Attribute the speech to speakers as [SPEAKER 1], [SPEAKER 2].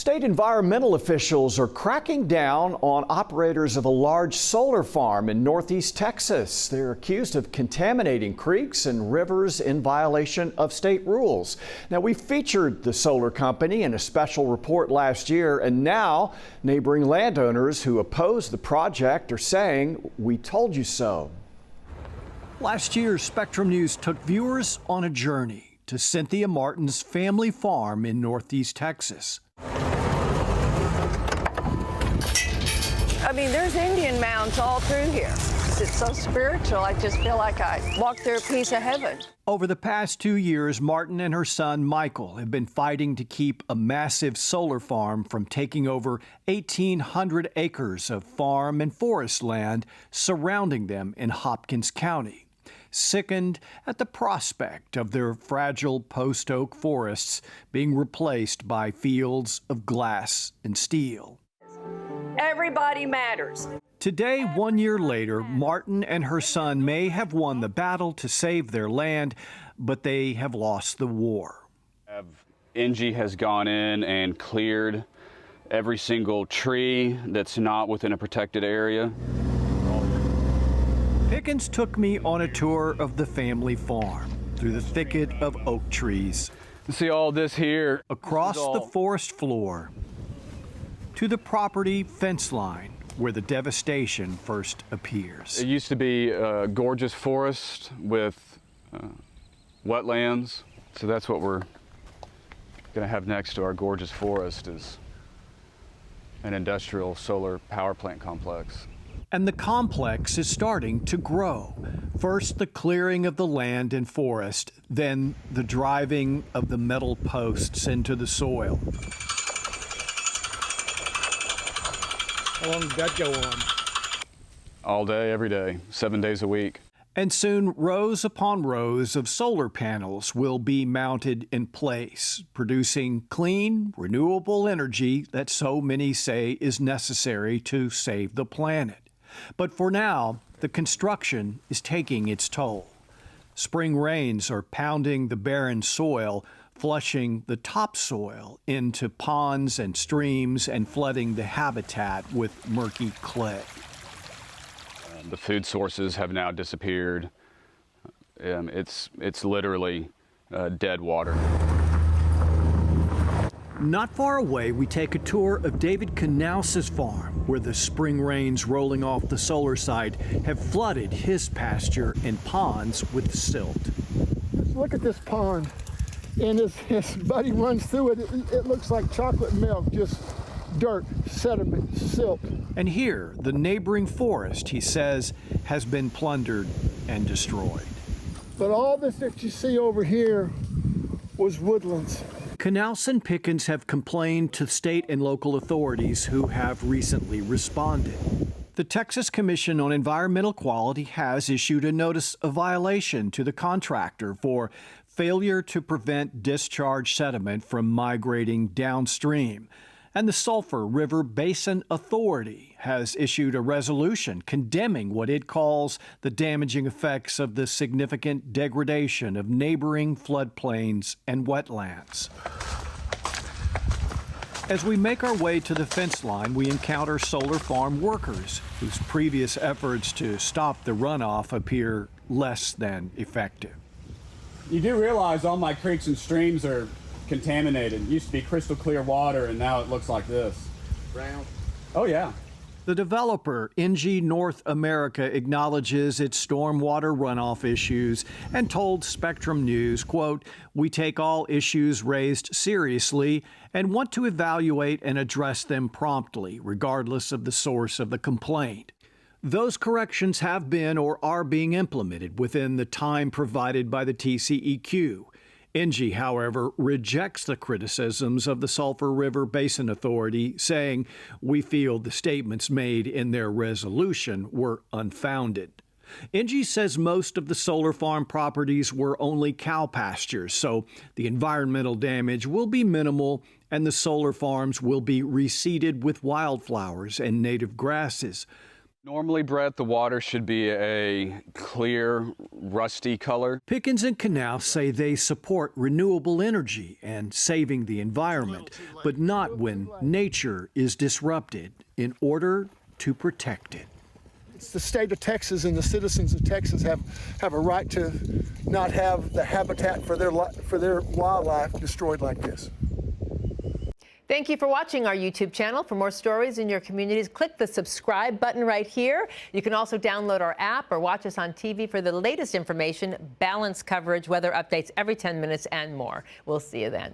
[SPEAKER 1] State environmental officials are cracking down on operators of a large solar farm in northeast Texas. They're accused of contaminating creeks and rivers in violation of state rules. Now, we featured the solar company in a special report last year, and now neighboring landowners who oppose the project are saying, "We told you so." Last year, Spectrum News took viewers on a journey to Cynthia Martin's family farm in northeast Texas.
[SPEAKER 2] I mean, there's Indian mounds all through here. It's so spiritual. I just feel like I walked through a piece of heaven.
[SPEAKER 1] Over the past 2 years, Martin and her son, Michael, have been fighting to keep a massive solar farm from taking over 1,800 acres of farm and forest land surrounding them in Hopkins County. Sickened at the prospect of their fragile post-oak forests being replaced by fields of glass and steel.
[SPEAKER 2] Everybody matters.
[SPEAKER 1] Today, 1 year later, Martin and her son may have won the battle to save their land, but they have lost the war.
[SPEAKER 3] NG has gone in and cleared every single tree that's not within a protected area.
[SPEAKER 1] Pickens took me on a tour of the family farm through the thicket of oak trees.
[SPEAKER 3] You see all this here?
[SPEAKER 1] Across the forest floor to the property fence line where the devastation first appears.
[SPEAKER 3] It used to be a gorgeous forest with wetlands, so that's what we're going to have next to our gorgeous forest is an industrial solar power plant complex.
[SPEAKER 1] And the complex is starting to grow. First, the clearing of the land and forest, then the driving of the metal posts into the soil.
[SPEAKER 4] How long did that go on?
[SPEAKER 3] All day, every day, 7 days a week.
[SPEAKER 1] And soon, rows upon rows of solar panels will be mounted in place, producing clean, renewable energy that so many say is necessary to save the planet. But for now, the construction is taking its toll. Spring rains are pounding the barren soil, flushing the topsoil into ponds and streams and flooding the habitat with murky clay.
[SPEAKER 3] The food sources have now disappeared. It's literally dead water.
[SPEAKER 1] Not far away, we take a tour of David Knauss's farm, where the spring rains rolling off the solar site have flooded his pasture and ponds with silt.
[SPEAKER 4] Let's look at this pond. And as Buddy runs through it, it looks like chocolate milk, just dirt, sediment, silt.
[SPEAKER 1] And here, the neighboring forest, he says, has been plundered and destroyed.
[SPEAKER 4] But all this that you see over here was woodlands.
[SPEAKER 1] Knauss and Pickens have complained to state and local authorities who have recently responded. The Texas Commission on Environmental Quality has issued a notice of violation to the contractor for failure to prevent discharge sediment from migrating downstream. And the Sulphur River Basin Authority has issued a resolution condemning what it calls the damaging effects of the significant degradation of neighboring floodplains and wetlands. As we make our way to the fence line, we encounter solar farm workers whose previous efforts to stop the runoff appear less than effective.
[SPEAKER 5] You do realize all my creeks and streams are contaminated. It used to be crystal clear water, and now it looks like this.
[SPEAKER 4] Brown.
[SPEAKER 5] Oh, yeah.
[SPEAKER 1] The developer, NG North America, acknowledges its stormwater runoff issues and told Spectrum News, quote, "We take all issues raised seriously and want to evaluate and address them promptly, regardless of the source of the complaint." Those corrections have been or are being implemented within the time provided by the TCEQ. NG, however, rejects the criticisms of the Sulphur River Basin Authority, saying, "We feel the statements made in their resolution were unfounded." NG says most of the solar farm properties were only cow pastures, so the environmental damage will be minimal and the solar farms will be reseeded with wildflowers and native grasses.
[SPEAKER 3] Normally, Brett, the water should be a clear, rusty color.
[SPEAKER 1] Pickens and Knauf say they support renewable energy and saving the environment, but not when nature is disrupted in order to protect it.
[SPEAKER 4] It's the state of Texas and the citizens of Texas have a right to not have the habitat for their wildlife destroyed like this.
[SPEAKER 6] Thank you for watching our YouTube channel. For more stories in your communities, click the subscribe button right here. You can also download our app or watch us on TV for the latest information, balanced coverage, weather updates every 10 minutes, and more. We'll see you then.